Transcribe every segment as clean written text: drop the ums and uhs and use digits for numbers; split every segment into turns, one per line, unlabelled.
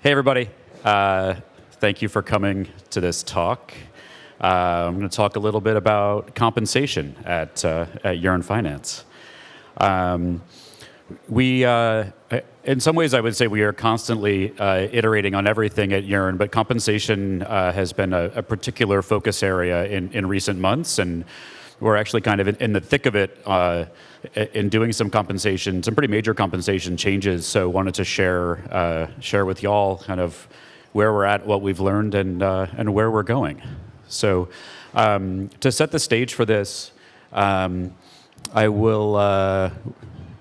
Hey, everybody. Thank you for coming to this talk. I'm going to talk a little bit about compensation at Yearn Finance. In some ways, I would say we are constantly iterating on everything at Yearn, but compensation has been a particular focus area in recent months, and we're actually kind of in the thick of it in doing some pretty major compensation changes. So wanted to share with y'all kind of where we're at, what we've learned, and where we're going. So to set the stage for this, I will,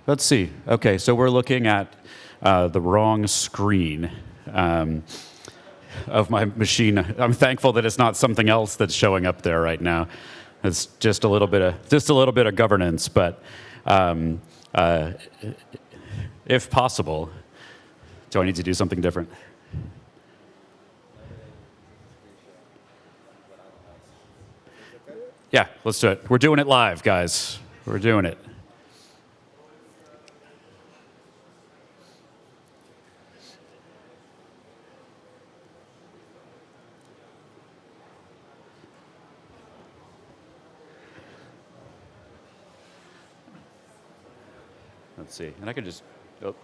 let's see. Okay, so we're looking at the wrong screen of my machine. I'm thankful that it's not something else that's showing up there right now. It's just a little bit of governance, but if possible, do I need to do something different? Yeah, let's do it. We're doing it live, guys. We're doing it. Let's see, and I could just, oh.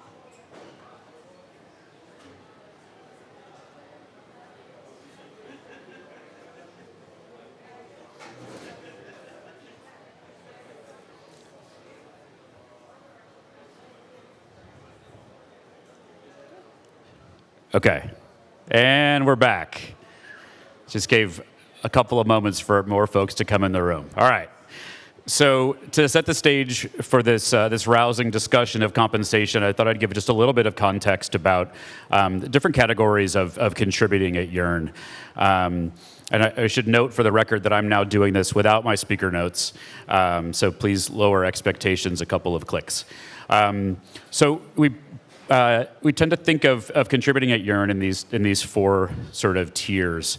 Okay, and we're back. Just gave a couple of moments for more folks to come in the room. All right. So to set the stage for this rousing discussion of compensation, I thought I'd give just a little bit of context about the different categories of contributing at Yearn. And I should note for the record that I'm now doing this without my speaker notes, so please lower expectations a couple of clicks. So we tend to think of contributing at Yearn in these four sort of tiers.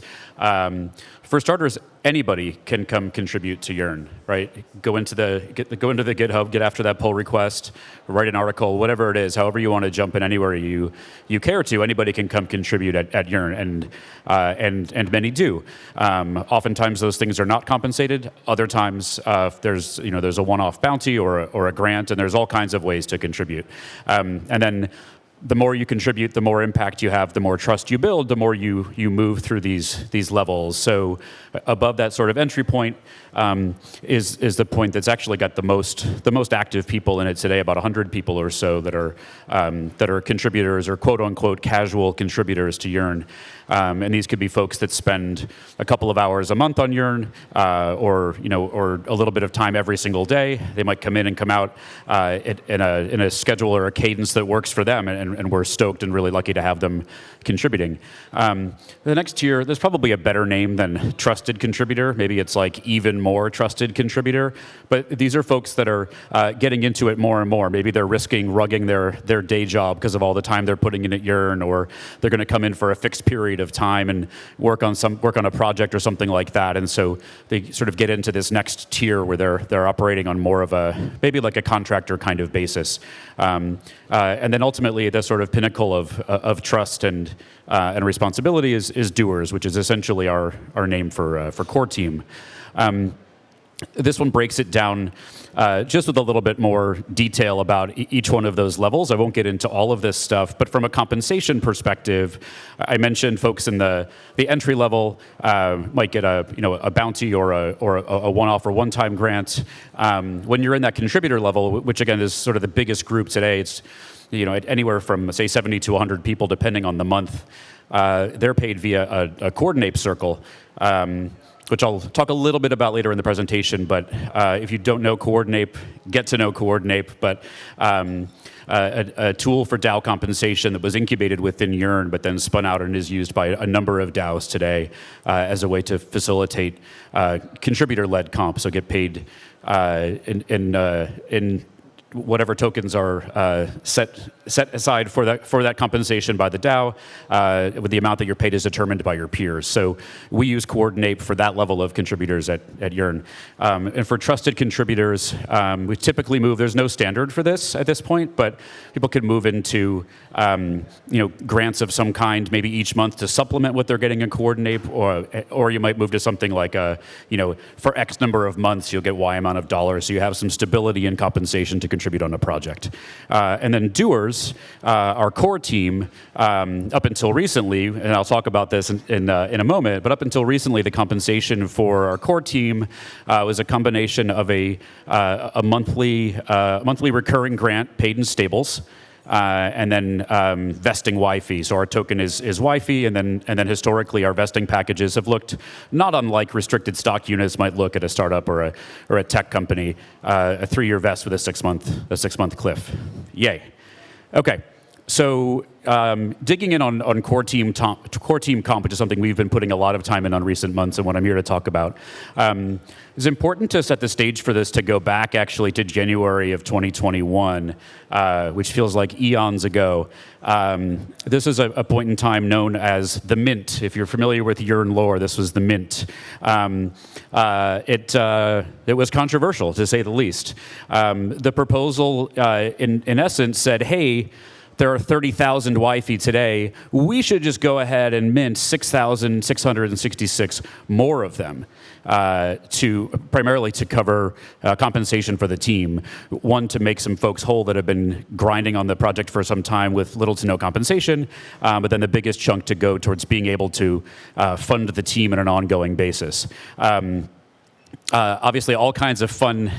For starters, anybody can come contribute to Yearn, right? Go into the GitHub, get after that pull request, write an article, whatever it is, however you want to jump in anywhere you care to. Anybody can come contribute at Yearn, and many do. Oftentimes those things are not compensated. Other times there's a one-off bounty or a grant, and there's all kinds of ways to contribute. And then the more you contribute, the more impact you have, the more trust you build, the more you move through these levels. So above that sort of entry point is the point that's actually got the most active people in it today, about 100 people or so that are contributors or quote unquote casual contributors to Yearn. And these could be folks that spend a couple of hours a month on Yearn, or a little bit of time every single day. They might come in and come out in a schedule or a cadence that works for them, and we're stoked and really lucky to have them contributing. The next tier, there's probably a better name than trusted contributor. Maybe it's like even more trusted contributor. But these are folks that are getting into it more and more. Maybe they're risking rugging their day job because of all the time they're putting in at Yearn, or they're going to come in for a fixed period of time and work on a project or something like that. And so they sort of get into this next tier where they're operating on more of maybe like a contractor kind of basis. And then ultimately the sort of pinnacle of trust and responsibility is doers, which is essentially our name for core team. This one breaks it down just with a little bit more detail about each one of those levels. I won't get into all of this stuff, but from a compensation perspective, I mentioned folks in the entry level might get a bounty or a one-off or one-time grant. When you're in that contributor level, which again is sort of the biggest group today, it's anywhere from say 70 to 100 people depending on the month. They're paid via a coordinate circle. Which I'll talk a little bit about later in the presentation, but if you don't know Coordinate, get to know Coordinate. But a tool for DAO compensation that was incubated within Yearn, but then spun out and is used by a number of DAOs today as a way to facilitate contributor-led comp, so get paid in whatever tokens are set aside for that compensation by the DAO, with the amount that you're paid is determined by your peers. So we use Coordinate for that level of contributors at Yearn. And for trusted contributors, we typically move. There's no standard for this at this point, but people could move into grants of some kind, maybe each month to supplement what they're getting in Coordinate, or you might move to something like for X number of months you'll get Y amount of dollars, so you have some stability in compensation to contribute on a project. And then doers, our core team, up until recently, and I'll talk about this in a moment, but up until recently the compensation for our core team was a combination of a monthly recurring grant paid in stables, and then vesting Y fee. So our token is Y fee, and then historically our vesting packages have looked not unlike restricted stock units might look at a startup or a tech company. A 3-year vest with a 6-month cliff. Yay. Okay. So digging in on core team comp, which is something we've been putting a lot of time in on recent months, and what I'm here to talk about, it's important to set the stage for this to go back actually to January of 2021, which feels like eons ago. This is a point in time known as the Mint. If you're familiar with Yearn lore, this was the Mint. It was controversial, to say the least. The proposal, in essence, said, hey, there are 30,000 Y fee today. We should just go ahead and mint 6,666 more of them, primarily to cover compensation for the team. One, to make some folks whole that have been grinding on the project for some time with little to no compensation, but then the biggest chunk to go towards being able to fund the team on an ongoing basis. Obviously, all kinds of fun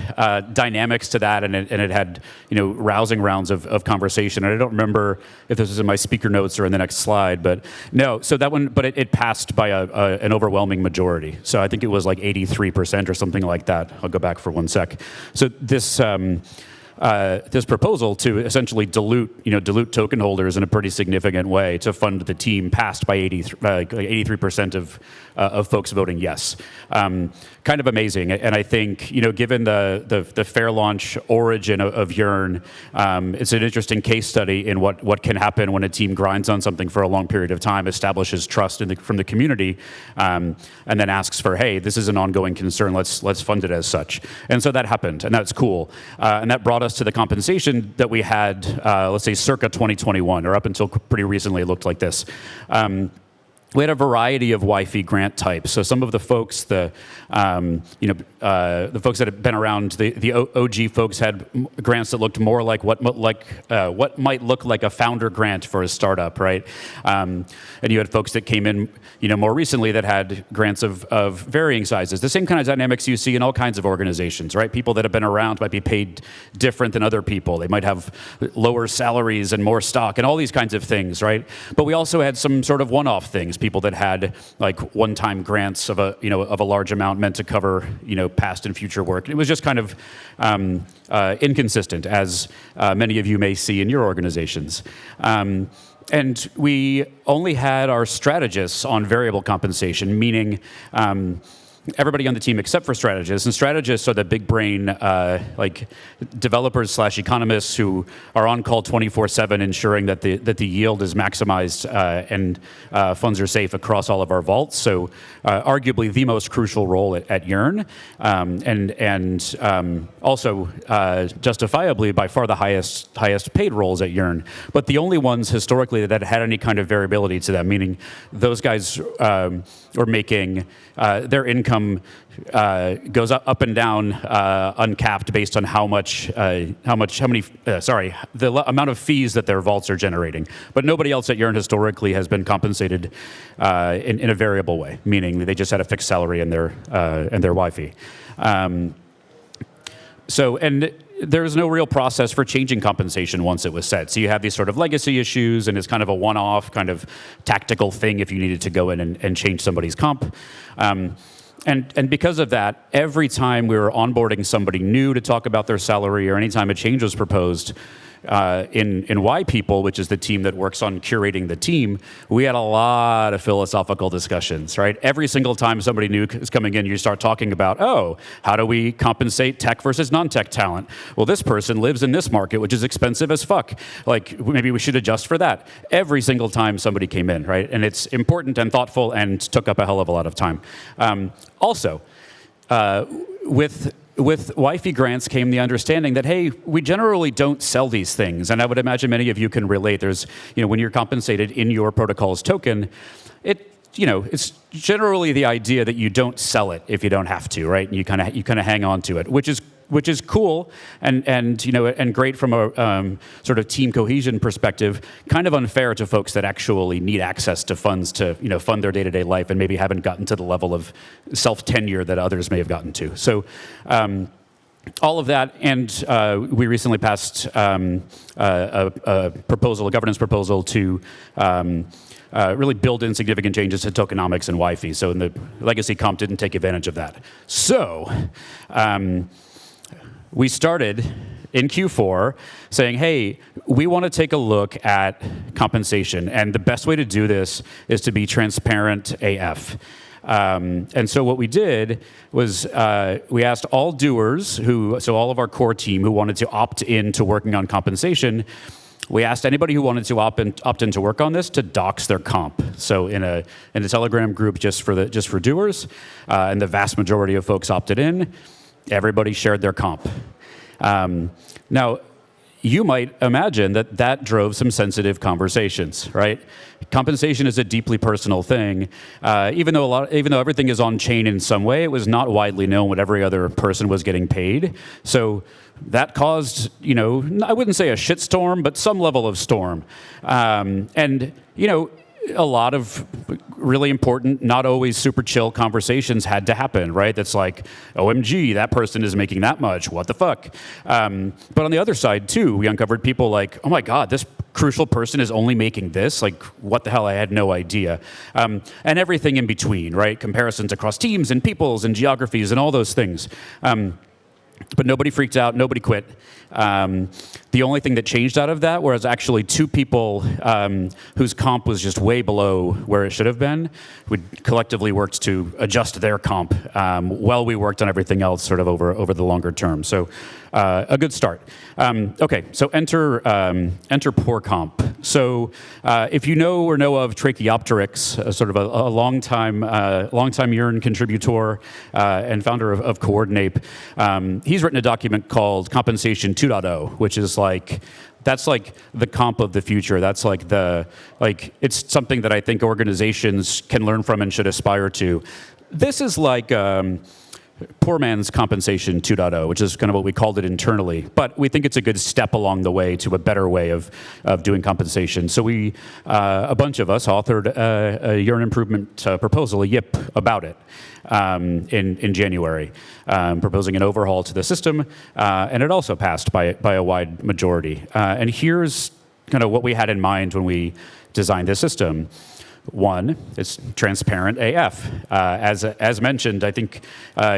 dynamics to that, and it had rousing rounds of conversation. And I don't remember if this was in my speaker notes or in the next slide, but no. So that one, but it passed by an overwhelming majority. So I think it was like 83% or something like that. I'll go back for one sec. So this proposal to essentially dilute token holders in a pretty significant way to fund the team passed by 83% of folks voting yes. Kind of amazing, and I think given the fair launch origin of Yearn, it's an interesting case study in what can happen when a team grinds on something for a long period of time, establishes trust from the community, and then asks for, hey, this is an ongoing concern. Let's fund it as such. And so that happened, and that's cool. And that brought us to the compensation that we had, let's say, circa 2021, or up until pretty recently, it looked like this. We had a variety of Y fee grant types. So some of the folks, the folks that had been around, the OG folks had grants that looked more like what might look like a founder grant for a startup, right? And you had folks that came in, more recently that had grants of varying sizes. The same kind of dynamics you see in all kinds of organizations, right? People that have been around might be paid different than other people. They might have lower salaries and more stock and all these kinds of things, right? But we also had some sort of one-off things. People that had like one-time grants of a large amount meant to cover past and future work. It was just kind of inconsistent, as many of you may see in your organizations. And we only had our strategists on variable compensation, meaning everybody on the team except for strategists. And strategists are the big brain, like developers / economists who are on call 24/7, ensuring that the yield is maximized and funds are safe across all of our vaults. So arguably the most crucial role at Yearn, and also justifiably by far the highest paid roles at Yearn. But the only ones historically that had any kind of variability to them, meaning those guys were making their income goes up and down uncapped based on the amount of fees that their vaults are generating. But nobody else at Yearn historically has been compensated in a variable way, meaning they just had a fixed salary and their Y fee. And there's no real process for changing compensation once it was set. So you have these sort of legacy issues, and it's kind of a one-off kind of tactical thing if you needed to go in and change somebody's comp. And because of that, every time we were onboarding somebody new to talk about their salary, or anytime a change was proposed, in Y People, which is the team that works on curating the team, we had a lot of philosophical discussions, right? Every single time somebody new is coming in, you start talking about, oh, how do we compensate tech versus non-tech talent? Well, this person lives in this market, which is expensive as fuck. Like, maybe we should adjust for that. Every single time somebody came in, right? And it's important and thoughtful and took up a hell of a lot of time. Also, with wifey grants came the understanding that, hey, we generally don't sell these things. And I would imagine many of you can relate. There's, when you're compensated in your protocol's token, it's generally the idea that you don't sell it if you don't have to, right? And you kind of hang on to it, which is cool and great from a sort of team cohesion perspective. Kind of unfair to folks that actually need access to funds to fund their day-to-day life and maybe haven't gotten to the level of self-tenure that others may have gotten to. So all of that, and we recently passed a governance proposal to really build in significant changes to tokenomics and Wi-Fi. So the legacy comp didn't take advantage of that. So we started in Q4 saying, hey, we want to take a look at compensation. And the best way to do this is to be transparent AF. And so what we did was we asked all doers, so all of our core team who wanted to opt in to working on compensation, we asked anybody who wanted to opt in to work on this to dox their comp. So in a Telegram group just for doers, and the vast majority of folks opted in. Everybody shared their comp. Now, you might imagine that drove some sensitive conversations, right? Compensation is a deeply personal thing. Even though everything is on chain in some way, it was not widely known what every other person was getting paid. So that caused, I wouldn't say a shitstorm, but some level of storm. A lot of really important, not always super chill conversations had to happen, right? That's like, OMG, that person is making that much, what the fuck? But on the other side, too, we uncovered people like, oh my God, this crucial person is only making this? Like, what the hell, I had no idea. And everything in between, right? Comparisons across teams and peoples and geographies and all those things. But nobody freaked out, nobody quit. The only thing that changed out of that was actually two people whose comp was just way below where it should have been. We collectively worked to adjust their comp while we worked on everything else sort of over the longer term. So a good start. Okay, so enter poor comp. So if you know or know of Tracheopteryx, sort of a long-time Yearn contributor and founder of Coordinape, he's written a document called Compensation 2.0, which is that's like the comp of the future. That's it's something that I think organizations can learn from and should aspire to. This is like poor man's compensation 2.0, which is kind of what we called it internally. But we think it's a good step along the way to a better way of doing compensation. So we, a bunch of us, authored a Yearn Improvement proposal, a YIP, about it in January, proposing an overhaul to the system. And it also passed by a wide majority. And here's kind of what we had in mind when we designed this system. One, it's transparent AF. As mentioned, I think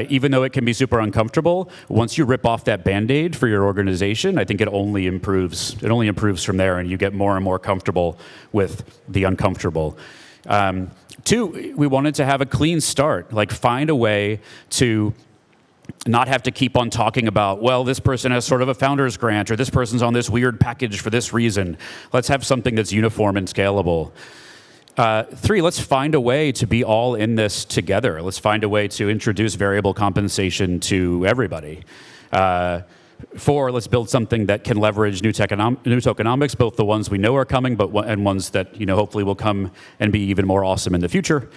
even though it can be super uncomfortable, once you rip off that Band-Aid for your organization, I think it only improves. It only improves from there, and you get more and more comfortable with the uncomfortable. Two, we wanted to have a clean start, find a way to not have to keep on talking about, well, this person has sort of a founder's grant, or this person's on this weird package for this reason. Let's have something that's uniform and scalable. Three, let's find a way to be all in this together. Let's find a way to introduce variable compensation to everybody. Four, let's build something that can leverage new tokenomics, both the ones we know are coming, and ones that hopefully will come and be even more awesome in the future.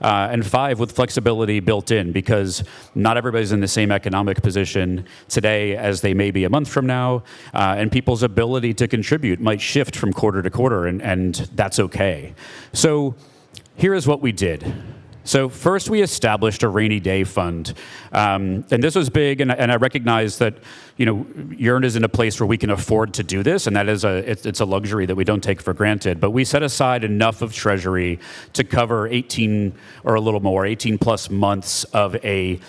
And five, with flexibility built in, because not everybody's in the same economic position today as they may be a month from now, and people's ability to contribute might shift from quarter to quarter, and that's okay. So here is what we did. So first, we established a rainy day fund, and this was big. And I recognize that, Yearn is in a place where we can afford to do this, and that is it's a luxury that we don't take for granted. But we set aside enough of Treasury to cover 18 or a little more, 18 plus months of a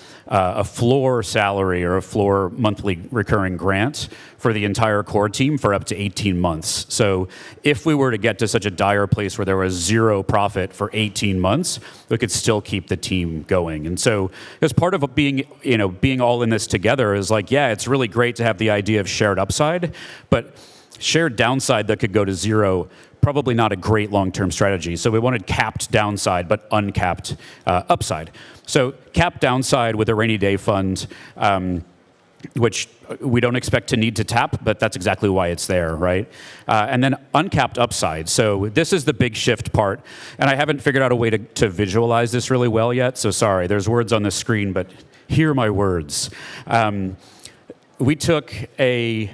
floor salary or a floor monthly recurring grant for the entire core team for up to 18 months. So if we were to get to such a dire place where there was zero profit for 18 months, we could still keep the team going. And so as part of being all in this together is like, yeah, it's really great to have the idea of shared upside, but shared downside that could go to zero, probably not a great long-term strategy. So we wanted capped downside, but uncapped upside. So capped downside with a rainy day fund, which we don't expect to need to tap, but that's exactly why it's there, right? And then uncapped upside. So this is the big shift part, and I haven't figured out a way to visualize this really well yet, so sorry. There's words on the screen, but hear my words. We took a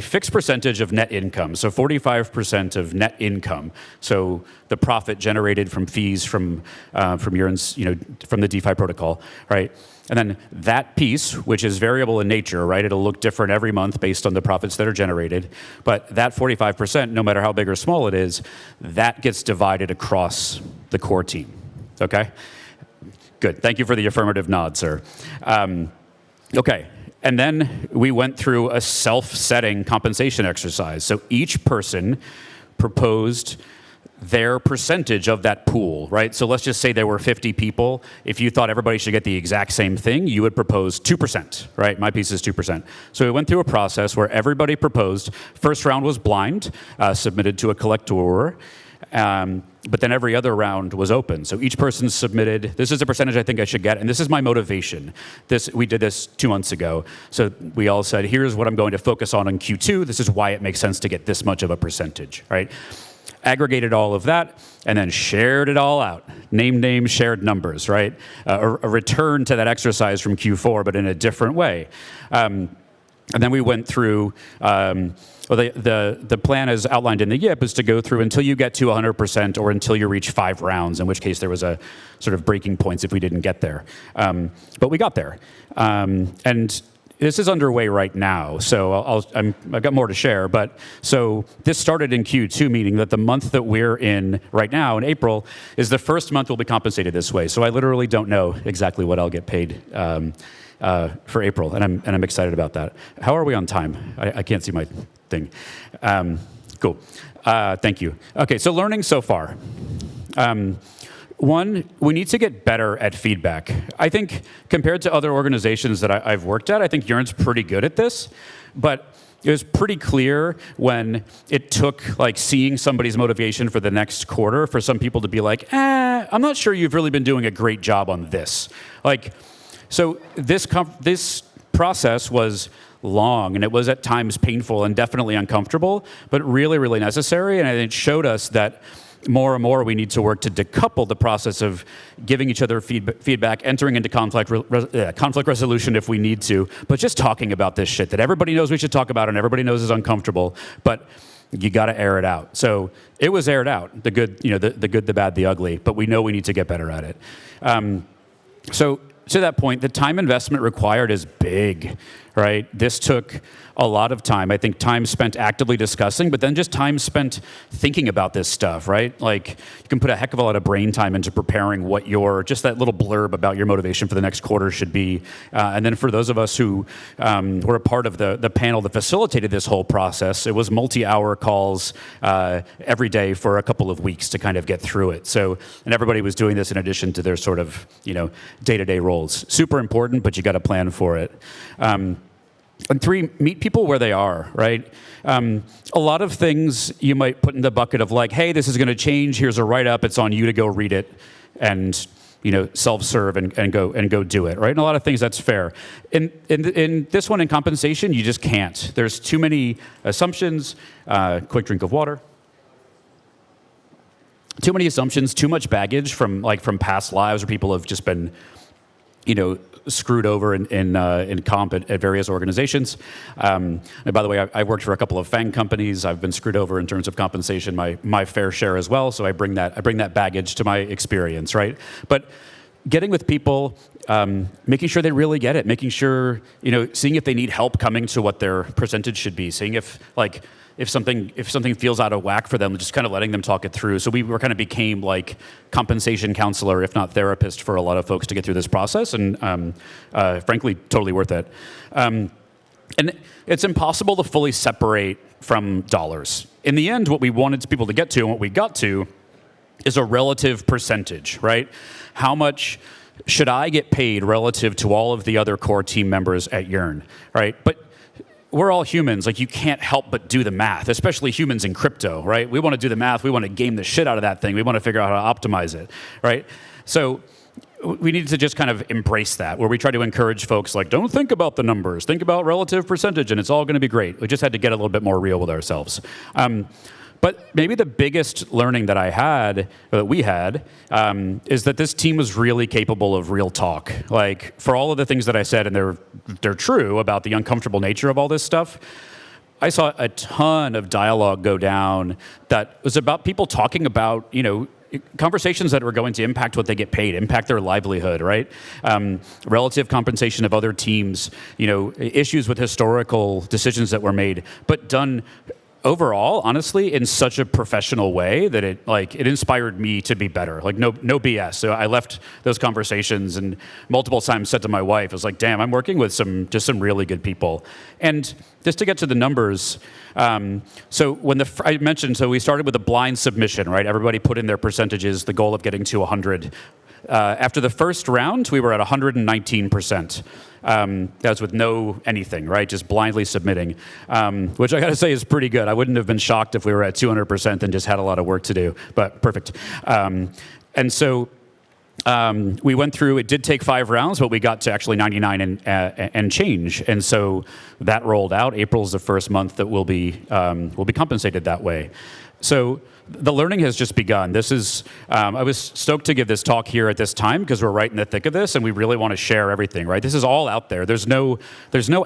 fixed percentage of net income, so 45% of net income. So the profit generated from fees from Yearn's, from the DeFi protocol, right? And then that piece, which is variable in nature, right? It'll look different every month based on the profits that are generated. But that 45%, no matter how big or small it is, that gets divided across the core team. Okay? Good. Thank you for the affirmative nod, sir. Okay. And then we went through a self-setting compensation exercise. So each person proposed their percentage of that pool, right? So let's just say there were 50 people. If you thought everybody should get the exact same thing, you would propose 2%, right? My piece is 2%. So we went through a process where everybody proposed. First round was blind, submitted to a collector. But then every other round was open. So each person submitted, this is the percentage I think I should get, and this is my motivation. We did this 2 months ago. So we all said, here's what I'm going to focus on in Q2. This is why it makes sense to get this much of a percentage, right? Aggregated all of that, and then shared it all out. Named, shared numbers, right? A return to that exercise from Q4, but in a different way. And then we went through, the plan as outlined in the YIP is to go through until you get to 100% or until you reach 5 rounds, in which case there was a sort of breaking points if we didn't get there. But we got there. And this is underway right now, so I've got more to share. But so this started in Q2, meaning that the month that we're in right now, in April, is the first month we'll be compensated this way. So I literally don't know exactly what I'll get paid for April, and I'm excited about that. How are we on time? I can't see my thing. Cool. Thank you. Okay, so learning so far. One, we need to get better at feedback. I think compared to other organizations that I've worked at, I think Yearn's pretty good at this, but it was pretty clear when it took like seeing somebody's motivation for the next quarter for some people to be like, I'm not sure you've really been doing a great job on this. So this process was long, and it was at times painful and definitely uncomfortable, but really, really necessary. And it showed us that more and more we need to work to decouple the process of giving each other feedback, entering into conflict resolution if we need to, but just talking about this shit that everybody knows we should talk about and everybody knows is uncomfortable, but you got to air it out. So it was aired out, the good, the good, the bad, the ugly, but we know we need to get better at it. So to that point, the time investment required is big, right? This took a lot of time. I think time spent actively discussing, but then just time spent thinking about this stuff, right? Like you can put a heck of a lot of brain time into preparing what just that little blurb about your motivation for the next quarter should be. And then for those of us who were a part of the panel that facilitated this whole process, it was multi-hour calls every day for a couple of weeks to kind of get through it. So, and everybody was doing this in addition to their sort of, day-to-day roles. Super important, but you got to plan for it. And 3, meet people where they are, right? A lot of things you might put in the bucket of like, hey, this is going to change. Here's a write-up. It's on you to go read it and, self-serve and go do it, right? And a lot of things that's fair. In this one, in compensation, you just can't. There's too many assumptions. Quick drink of water. Too many assumptions. Too much baggage from past lives where people have just been screwed over in comp at various organizations. And by the way, I worked for a couple of FANG companies. I've been screwed over in terms of compensation, my fair share as well. So I bring that baggage to my experience, right? But getting with people, making sure they really get it, making sure, seeing if they need help coming to what their percentage should be, seeing if something feels out of whack for them, just kind of letting them talk it through. So we kind of became like compensation counselor, if not therapist, for a lot of folks to get through this process, and frankly, totally worth it. And it's impossible to fully separate from dollars. In the end, what we wanted people to get to and what we got to is a relative percentage, right? How much should I get paid relative to all of the other core team members at Yearn, right? But we're all humans. Like, you can't help but do the math, especially humans in crypto, right? We want to do the math. We want to game the shit out of that thing. We want to figure out how to optimize it, right? So we need to just kind of embrace that, where we try to encourage folks, like, don't think about the numbers. Think about relative percentage, and it's all going to be great. We just had to get a little bit more real with ourselves. But maybe the biggest learning that we had, is that this team was really capable of real talk. Like, for all of the things that I said, and they're true about the uncomfortable nature of all this stuff, I saw a ton of dialogue go down that was about people talking about, conversations that were going to impact what they get paid, impact their livelihood, right? Relative compensation of other teams, issues with historical decisions that were made, but done overall, honestly, in such a professional way that it inspired me to be better. Like, no BS. So I left those conversations and multiple times said to my wife, I was like, damn, I'm working with some really good people. And just to get to the numbers, so I mentioned, so we started with a blind submission, right? Everybody put in their percentages, the goal of getting to 100. After the first round, we were at 119%. That's with no anything, right? Just blindly submitting, which I got to say is pretty good. I wouldn't have been shocked if we were at 200% and just had a lot of work to do, but perfect. And so we went through, it did take 5 rounds, but we got to actually 99 and change. And so that rolled out. April is the first month that we'll be compensated that way. So the learning has just begun. This is, I was stoked to give this talk here at this time because we're right in the thick of this and we really want to share everything, right? This is all out there. There's no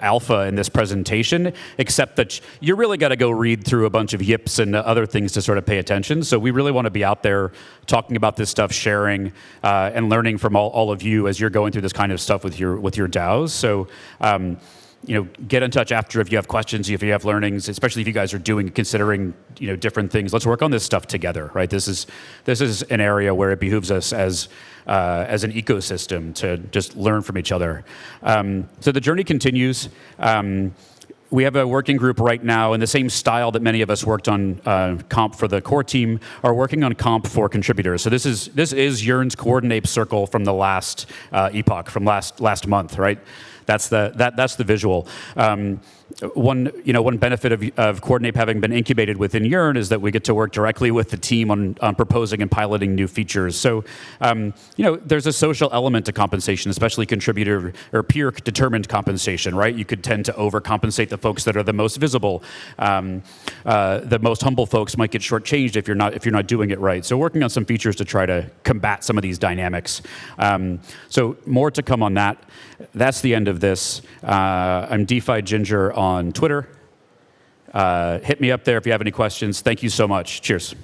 alpha in this presentation, except that you really got to go read through a bunch of yips and other things to sort of pay attention. So we really want to be out there talking about this stuff, sharing and learning from all of you as you're going through this kind of stuff with your DAOs. So, get in touch after if you have questions, if you have learnings, especially if you guys are considering, different things. Let's work on this stuff together, right? This is an area where it behooves us as an ecosystem to just learn from each other. So the journey continues. We have a working group right now in the same style that many of us worked on comp for the core team are working on comp for contributors. So this is Yearn's coordinate circle from the last epoch, from last month, right? That's the visual. One benefit of Coordinate having been incubated within Yearn is that we get to work directly with the team on proposing and piloting new features. So, there's a social element to compensation, especially contributor or peer-determined compensation, right? You could tend to overcompensate the folks that are the most visible. The most humble folks might get shortchanged if you're not doing it right. So, working on some features to try to combat some of these dynamics. So, more to come on that. That's the end of this. I'm DeFi Ginger on Twitter. Hit me up there if you have any questions. Thank you so much. Cheers.